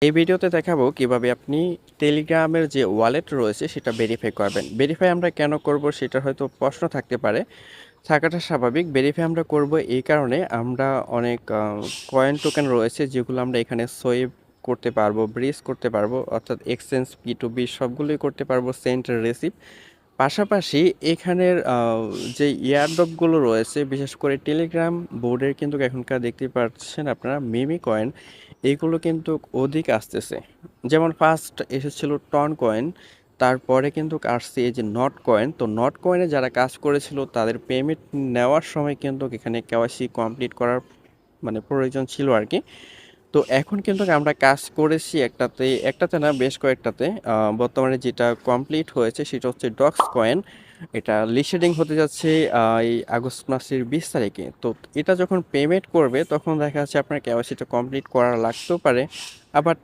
এই ভিডিওতে দেখাবো কিভাবে আপনি টেলিগ্রামের যে ওয়ালেট রয়েছে সেটা ভেরিফাই করবেন। ভেরিফাই আমরা কেন করব সেটার হয়তো প্রশ্ন থাকতে পারে। থাকাটা স্বাভাবিক। ভেরিফাই আমরা করব এই কারণে আমরা অনেক কয়েন টোকেন রয়েছে যেগুলো আমরা এখানে সোয়েপ করতে পারবো, ব্রিজ করতে পারবো অর্থাৎ এক্সচেঞ্জ P2P সবগুলোই করতে পারবো, সেন্ড রিসিভ। পাশাপাশি এখানের যে এয়ারড্রপগুলো রয়েছে বিশেষ করে টেলিগ্রাম বোর্ডের কিন্তু এখনকার দেখতে পাচ্ছেন আপনারা মিমি কয়েন এগুলো কিন্তু অধিক আসতেছে। যেমন ফার্স্ট এসেছিল টন কয়েন, তারপরে কিন্তু আসছে এই যে নট কয়েন। তো নট কয়েনে যারা কাজ করেছিল তাদের পেমেন্ট নেওয়ার সময় কিন্তু এখানে কেওয়াইসি কমপ্লিট করার প্রয়োজন ছিল আর কি। তো এখন কিন্তু আমরা কাজ করেছি একটাতে না বেশ কয়েকটাতে। বর্তমানে যেটা কমপ্লিট হয়েছে সেটা হচ্ছে ডক্স কয়েন। এটা লিস্টেডিং হতে যাচ্ছে এই আগস্ট মাসের 20 তারিখে। তো এটা যখন পেমেন্ট করবে তখন দেখা যাচ্ছে আপনার কেওয়াইসিটা কমপ্লিট করা লাগতেও পারে। আবার